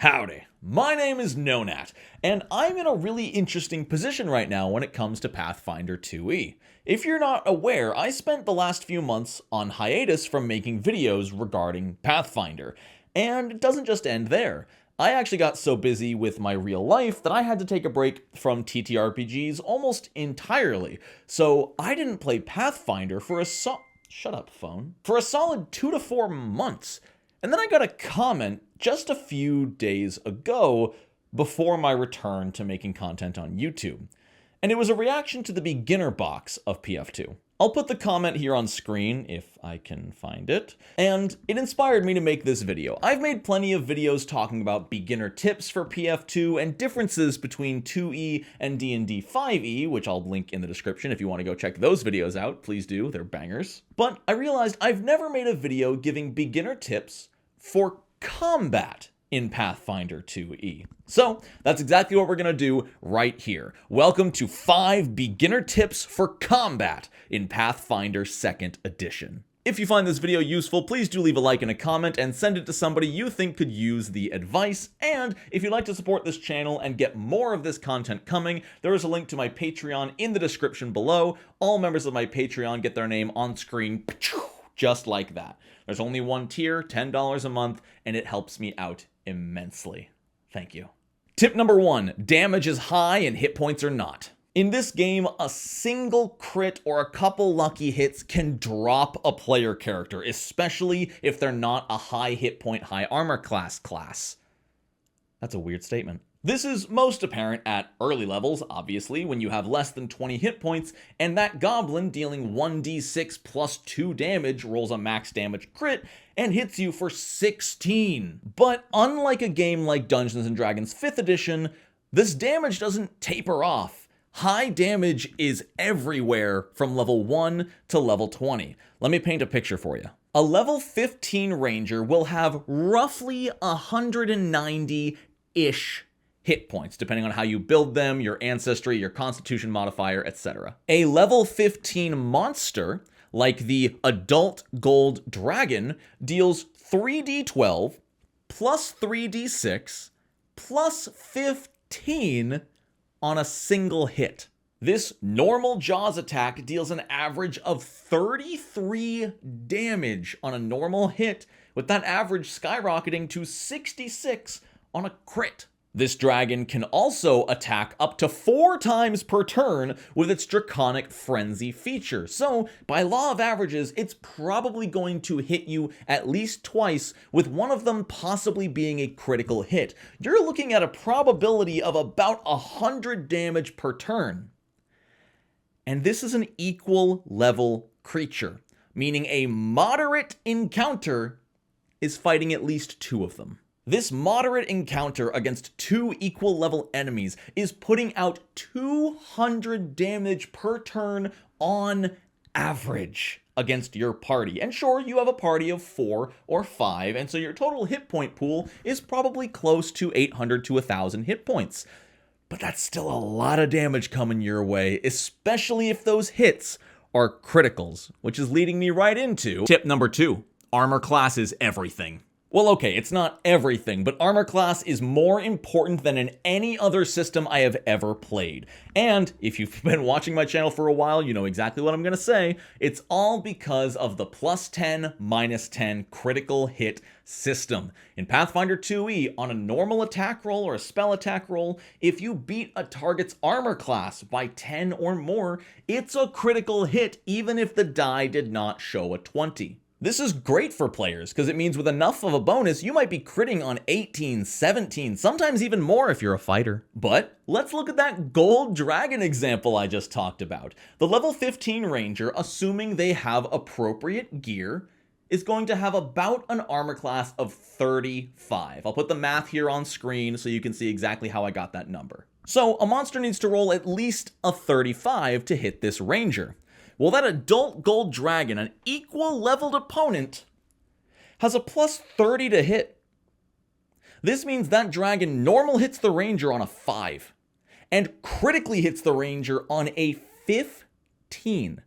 Howdy, my name is Nonat, and I'm in a really interesting position right now when it comes to Pathfinder 2e. If you're not aware, I spent the last few months on hiatus from making videos regarding Pathfinder, and it doesn't just end there. I actually got so busy with my real life that I had to take a break from TTRPGs almost entirely, so I didn't play Pathfinder for a for a solid 2 to 4 months. And then I got a comment just a few days ago before my return to making content on YouTube. And it was a reaction to the beginner box of PF2. I'll put the comment here on screen if I can find it. And it inspired me to make this video. I've made plenty of videos talking about beginner tips for PF2 and differences between 2e and D&D 5e, which I'll link in the description if you want to go check those videos out. Please do, they're bangers. But I realized I've never made a video giving beginner tips for combat in Pathfinder 2e. So that's exactly what we're gonna do right here. Welcome to 5 beginner tips for combat in Pathfinder 2nd Edition. If you find this video useful, please do leave a like and a comment and send it to somebody you think could use the advice. And if you'd like to support this channel and get more of this content coming, there is a link to my Patreon in the description below. All members of my Patreon get their name on screen just like that. There's only one tier, $10 a month, and it helps me out immensely. Thank you. Tip number 1, damage is high and hit points are not. In this game, a single crit or a couple lucky hits can drop a player character, especially if they're not a high hit point, high armor class. That's a weird statement. This is most apparent at early levels, obviously, when you have less than 20 hit points, and that goblin dealing 1d6 plus 2 damage rolls a max damage crit and hits you for 16. But unlike a game like Dungeons & Dragons 5th Edition, this damage doesn't taper off. High damage is everywhere from level 1 to level 20. Let me paint a picture for you. A level 15 ranger will have roughly 190-ish hit points, depending on how you build them, your ancestry, your constitution modifier, etc. A level 15 monster, like the adult gold dragon, deals 3d12 plus 3d6 plus 15 on a single hit. This normal Jaws attack deals an average of 33 damage on a normal hit, with that average skyrocketing to 66 on a crit. This dragon can also attack up to 4 times per turn with its Draconic Frenzy feature. So, by law of averages, it's probably going to hit you at least twice, with one of them possibly being a critical hit. You're looking at a probability of about 100 damage per turn. And this is an equal level creature, meaning a moderate encounter is fighting at least 2 of them. This moderate encounter against 2 equal level enemies is putting out 200 damage per turn on average against your party. And sure, you have a party of 4 or 5, and so your total hit point pool is probably close to 800 to 1,000 hit points. But that's still a lot of damage coming your way, especially if those hits are criticals, which is leading me right into tip number 2. Armor class is everything. Well, okay, it's not everything, but armor class is more important than in any other system I have ever played. And if you've been watching my channel for a while, you know exactly what I'm gonna say. It's all because of the +10, -10 critical hit system. In Pathfinder 2e, on a normal attack roll or a spell attack roll, if you beat a target's armor class by 10 or more, it's a critical hit even if the die did not show a 20. This is great for players, because it means with enough of a bonus, you might be critting on 18, 17, sometimes even more if you're a fighter. But let's look at that gold dragon example I just talked about. The level 15 ranger, assuming they have appropriate gear, is going to have about an armor class of 35. I'll put the math here on screen so you can see exactly how I got that number. So a monster needs to roll at least a 35 to hit this ranger. Well, that adult gold dragon, an equal leveled opponent, has a +30 to hit. This means that dragon normal hits the ranger on a 5 and critically hits the ranger on a 15.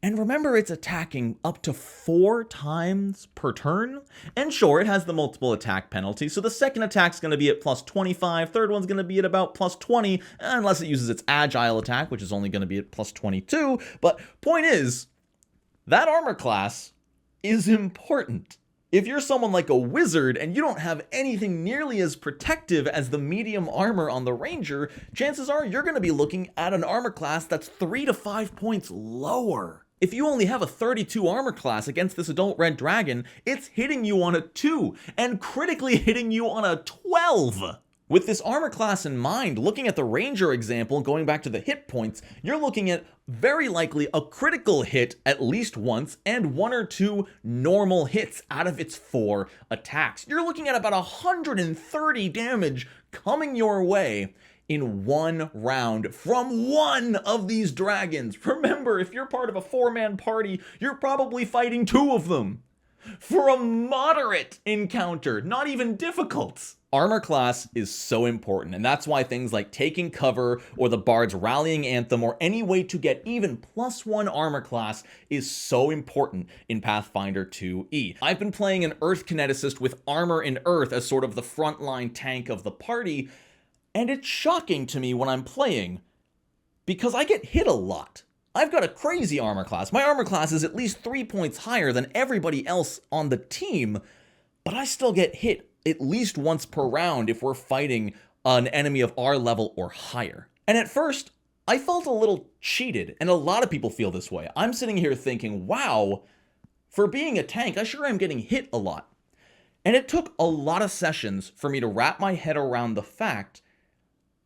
And remember, it's attacking up to 4 times per turn. And sure, it has the multiple attack penalty, so the second attack's going to be at plus 25, third one's going to be at about plus 20, unless it uses its agile attack, which is only going to be at plus 22. But point is, that armor class is important. If you're someone like a wizard and you don't have anything nearly as protective as the medium armor on the ranger, chances are you're going to be looking at an armor class that's 3 to 5 points lower. If you only have a 32 armor class against this adult red dragon, it's hitting you on a 2 and critically hitting you on a 12. With this armor class in mind, looking at the ranger example, going back to the hit points, you're looking at very likely a critical hit at least once and 1 or 2 normal hits out of its 4 attacks. You're looking at about 130 damage coming your way in 1 round from one of these dragons. Remember, if you're part of a 4-man party, you're probably fighting 2 of them. For a moderate encounter, not even difficult. Armor class is so important, and that's why things like taking cover or the Bard's rallying anthem or any way to get even +1 armor class is so important in Pathfinder 2e. I've been playing an Earth Kineticist with armor in Earth as sort of the frontline tank of the party, and it's shocking to me when I'm playing because I get hit a lot. I've got a crazy armor class. My armor class is at least 3 points higher than everybody else on the team, but I still get hit at least once per round if we're fighting an enemy of our level or higher. And at first, I felt a little cheated, and a lot of people feel this way. I'm sitting here thinking, wow, for being a tank, I sure am getting hit a lot. And it took a lot of sessions for me to wrap my head around the fact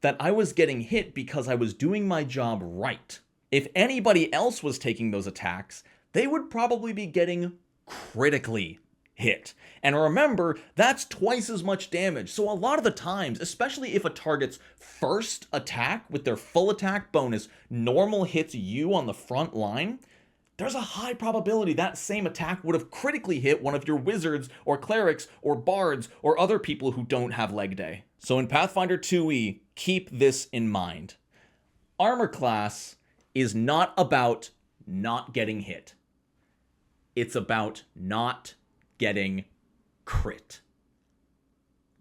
that I was getting hit because I was doing my job right. If anybody else was taking those attacks, they would probably be getting critically hit. And remember, that's twice as much damage. So a lot of the times, especially if a target's first attack with their full attack bonus normal hits you on the front line, there's a high probability that same attack would have critically hit one of your wizards or clerics or bards or other people who don't have leg day. So in Pathfinder 2e, keep this in mind. Armor class is not about not getting hit. It's about not getting crit.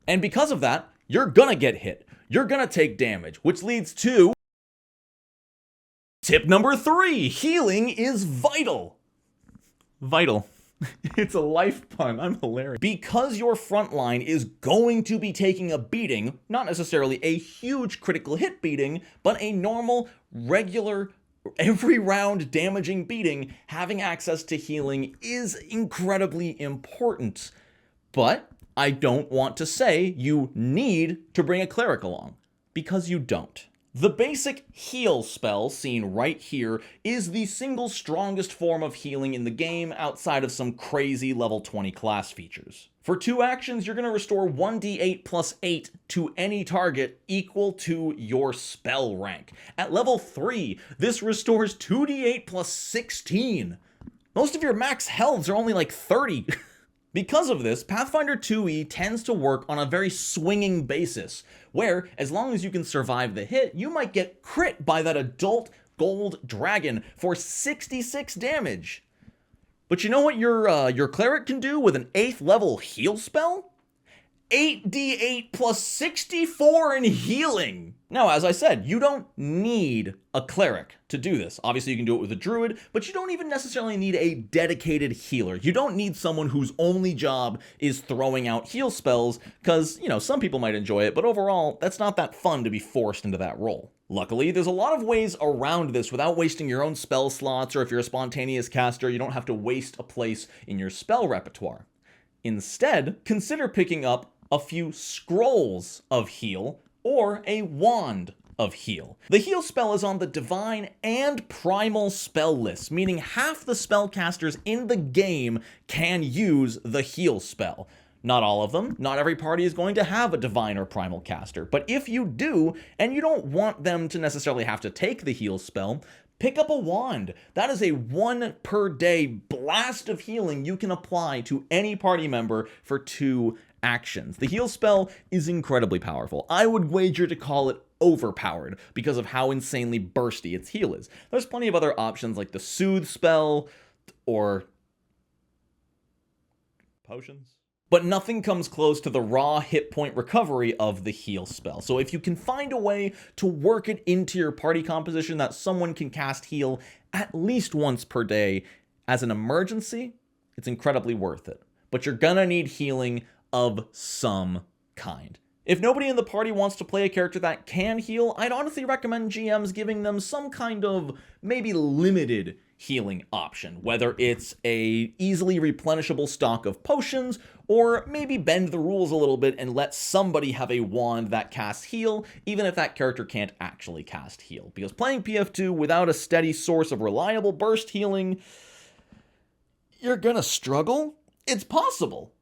And because of that, you're gonna get hit. You're gonna take damage, which leads to tip number 3. Healing is vital. Vital. It's a life pun. I'm hilarious. Because your front line is going to be taking a beating, not necessarily a huge critical hit beating, but a normal, regular, every round damaging beating, having access to healing is incredibly important. But I don't want to say you need to bring a cleric along, because you don't. The basic heal spell seen right here is the single strongest form of healing in the game outside of some crazy level 20 class features. For 2 actions, you're going to restore 1d8 plus 8 to any target equal to your spell rank. At level 3, this restores 2d8 plus 16. Most of your max healths are only like 30. Because of this, Pathfinder 2e tends to work on a very swinging basis, where as long as you can survive the hit, you might get crit by that adult gold dragon for 66 damage. But you know what your cleric can do with an 8th level heal spell? 8d8 plus 64 in healing. Now, as I said, you don't need a cleric to do this. Obviously, you can do it with a druid, but you don't even necessarily need a dedicated healer. You don't need someone whose only job is throwing out heal spells, because, you know, some people might enjoy it, but overall, that's not that fun to be forced into that role. Luckily, there's a lot of ways around this without wasting your own spell slots, or if you're a spontaneous caster, you don't have to waste a place in your spell repertoire. Instead, consider picking up a few scrolls of heal or a wand of heal. The heal spell is on the divine and primal spell list, meaning half the spellcasters in the game can use the heal spell. Not all of them. Not every party is going to have a divine or primal caster, but if you do, and you don't want them to necessarily have to take the heal spell, pick up a wand. That is a 1 per day blast of healing you can apply to any party member for 2 actions. The heal spell is incredibly powerful. I would wager to call it overpowered because of how insanely bursty its heal is. There's plenty of other options like the soothe spell or potions, but nothing comes close to the raw hit point recovery of the heal spell. So if you can find a way to work it into your party composition that someone can cast heal at least once per day as an emergency, it's incredibly worth it. But you're gonna need healing of some kind. If nobody in the party wants to play a character that can heal, I'd honestly recommend GMs giving them some kind of maybe limited healing option, whether it's a easily replenishable stock of potions, or maybe bend the rules a little bit and let somebody have a wand that casts heal, even if that character can't actually cast heal. Because playing PF2 without a steady source of reliable burst healing, you're gonna struggle. It's possible,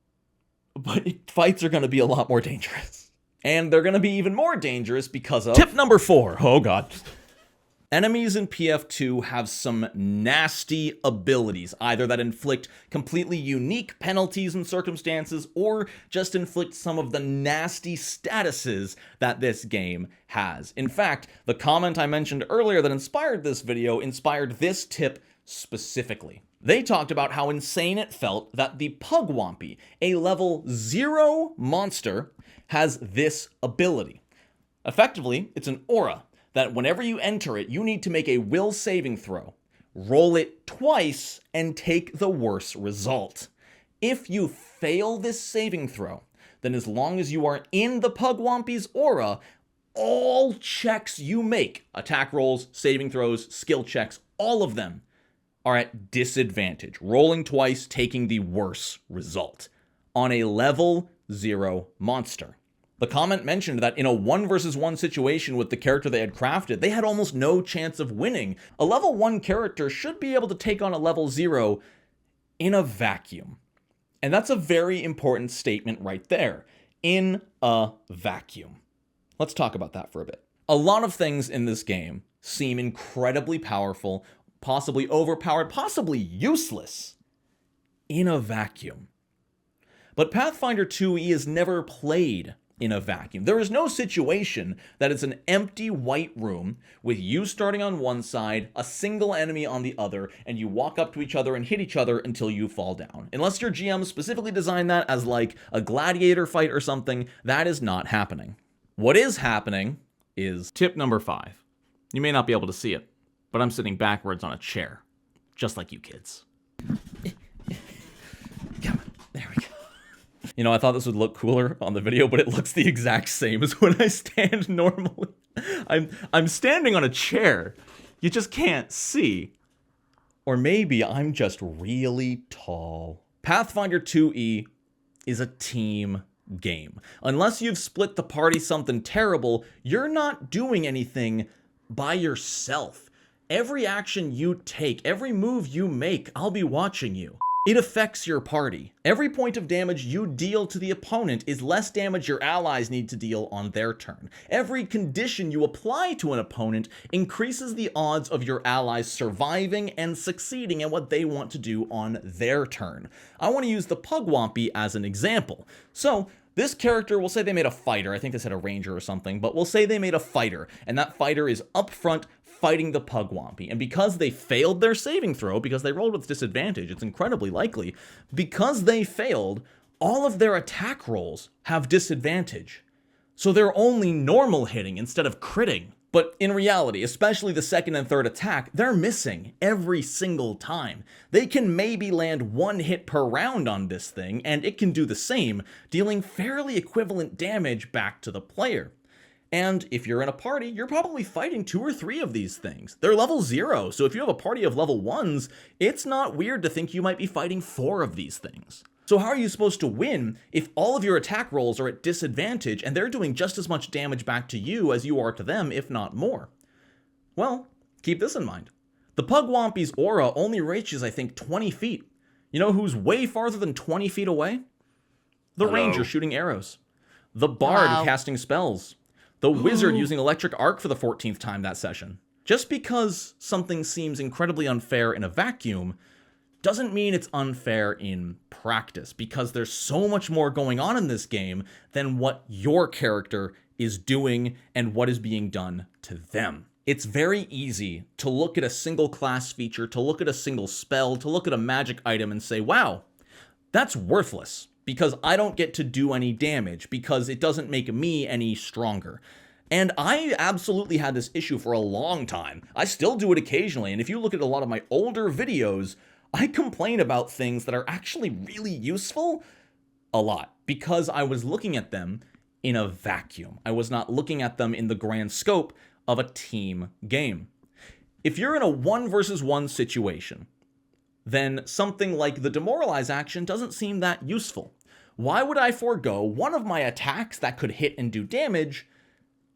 but fights are gonna be a lot more dangerous. And they're gonna be even more dangerous because of... Tip number 4. Oh god. Enemies in PF2 have some nasty abilities, either that inflict completely unique penalties and circumstances, or just inflict some of the nasty statuses that this game has. In fact, the comment I mentioned earlier that inspired this video inspired this tip specifically. They talked about how insane it felt that the Pugwampy, a level 0 monster, has this ability. Effectively, it's an aura that whenever you enter it, you need to make a will saving throw, roll it twice, and take the worst result. If you fail this saving throw, then as long as you are in the Pugwampy's aura, all checks you make, attack rolls, saving throws, skill checks, all of them are at disadvantage, rolling twice, taking the worst result on a level 0 monster. The comment mentioned that in a 1 versus 1 situation with the character they had crafted, they had almost no chance of winning. A level 1 character should be able to take on a level 0 in a vacuum. And that's a very important statement right there. In a vacuum. Let's talk about that for a bit. A lot of things in this game seem incredibly powerful, possibly overpowered, possibly useless in a vacuum. But Pathfinder 2e is never played in a vacuum. There is no situation that is an empty white room with you starting on one side, a single enemy on the other, and you walk up to each other and hit each other until you fall down. Unless your GM specifically designed that as like a gladiator fight or something, that is not happening. What is happening is tip number 5. You may not be able to see it, but I'm sitting backwards on a chair, just like you kids. Come on, there we go. You know, I thought this would look cooler on the video, but it looks the exact same as when I stand normally. I'm standing on a chair. You just can't see. Or maybe I'm just really tall. Pathfinder 2e is a team game. Unless you've split the party something terrible, you're not doing anything by yourself. Every action you take, every move you make, I'll be watching you. It affects your party. Every point of damage you deal to the opponent is less damage your allies need to deal on their turn. Every condition you apply to an opponent increases the odds of your allies surviving and succeeding at what they want to do on their turn. I want to use the Pugwampy as an example. So, this character, we'll say they made a fighter. I think they said a ranger or something, but we'll say they made a fighter, and that fighter is up front fighting the Pugwampy. And because they failed their saving throw, because they rolled with disadvantage, it's incredibly likely, because they failed, all of their attack rolls have disadvantage. So they're only normal hitting instead of critting. But in reality, especially the second and third attack, they're missing every single time. They can maybe land 1 hit per round on this thing, and it can do the same, dealing fairly equivalent damage back to the player. And if you're in a party, you're probably fighting 2 or 3 of these things. They're level 0, so if you have a party of level 1s, it's not weird to think you might be fighting 4 of these things. So how are you supposed to win if all of your attack rolls are at disadvantage and they're doing just as much damage back to you as you are to them, if not more? Well, keep this in mind. The Pugwampy's aura only reaches, I think, 20 feet. You know who's way farther than 20 feet away? The ranger shooting arrows. The bard casting spells. The wizard using electric arc for the 14th time that session. Just because something seems incredibly unfair in a vacuum doesn't mean it's unfair in practice, because there's so much more going on in this game than what your character is doing and what is being done to them. It's very easy to look at a single class feature, to look at a single spell, to look at a magic item and say, wow, that's worthless because I don't get to do any damage, because it doesn't make me any stronger. And I absolutely had this issue for a long time. I still do it occasionally, and if you look at a lot of my older videos, I complain about things that are actually really useful a lot, because I was looking at them in a vacuum. I was not looking at them in the grand scope of a team game. If you're in a 1 versus 1 situation, then something like the demoralize action doesn't seem that useful. Why would I forego one of my attacks that could hit and do damage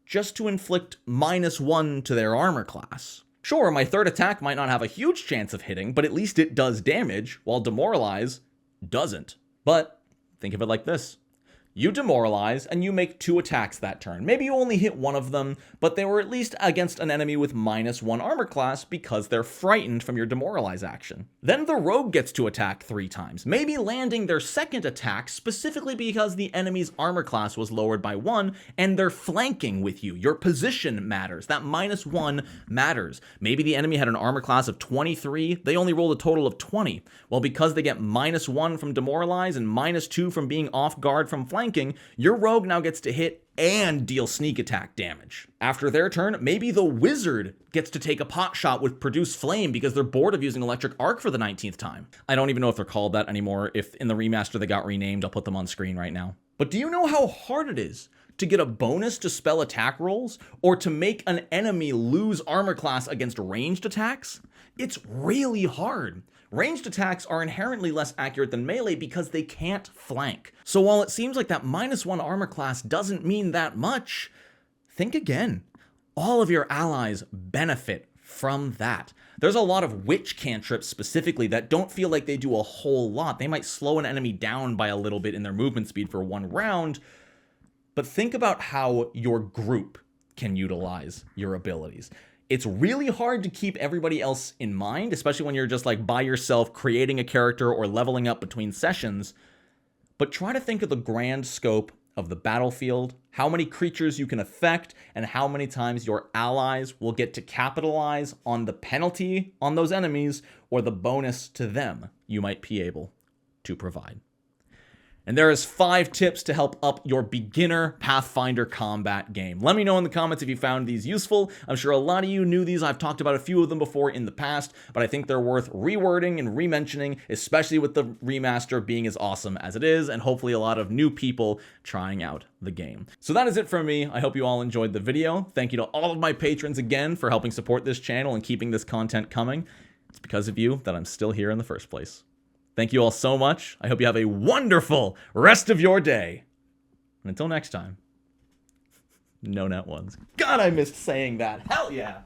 just to inflict -1 to their armor class? Sure, my third attack might not have a huge chance of hitting, but at least it does damage, while demoralize doesn't. But think of it like this. You demoralize, and you make 2 attacks that turn. Maybe you only hit one of them, but they were at least against an enemy with -1 armor class because they're frightened from your demoralize action. Then the rogue gets to attack 3 times, maybe landing their second attack specifically because the enemy's armor class was lowered by 1, and they're flanking with you. Your position matters. That -1 matters. Maybe the enemy had an armor class of 23, they only rolled a total of 20. Well, because they get -1 from demoralize and -2 from being off guard from flanking, your rogue now gets to hit and deal sneak attack damage. After their turn, maybe the wizard gets to take a pot shot with produce flame because they're bored of using electric arc for the 19th time. I don't even know if they're called that anymore. If in the remaster they got renamed, I'll put them on screen right now. But do you know how hard it is to get a bonus to spell attack rolls, or to make an enemy lose armor class against ranged attacks? It's really hard. Ranged attacks are inherently less accurate than melee because they can't flank. So while it seems like that -1 armor class doesn't mean that much, think again. All of your allies benefit from that. There's a lot of witch cantrips specifically that don't feel like they do a whole lot. They might slow an enemy down by a little bit in their movement speed for 1 round, but think about how your group can utilize your abilities. It's really hard to keep everybody else in mind, especially when you're just like by yourself creating a character or leveling up between sessions. But try to think of the grand scope of the battlefield, how many creatures you can affect, and how many times your allies will get to capitalize on the penalty on those enemies or the bonus to them you might be able to provide. And there is 5 tips to help up your beginner Pathfinder combat game. Let me know in the comments if you found these useful. I'm sure a lot of you knew these. I've talked about a few of them before in the past, but I think they're worth rewording and rementioning, especially with the remaster being as awesome as it is, and hopefully a lot of new people trying out the game. So that is it from me. I hope you all enjoyed the video. Thank you to all of my patrons again for helping support this channel and keeping this content coming. It's because of you that I'm still here in the first place. Thank you all so much. I hope you have a wonderful rest of your day. And until next time, no net ones. God, I missed saying that. Hell yeah.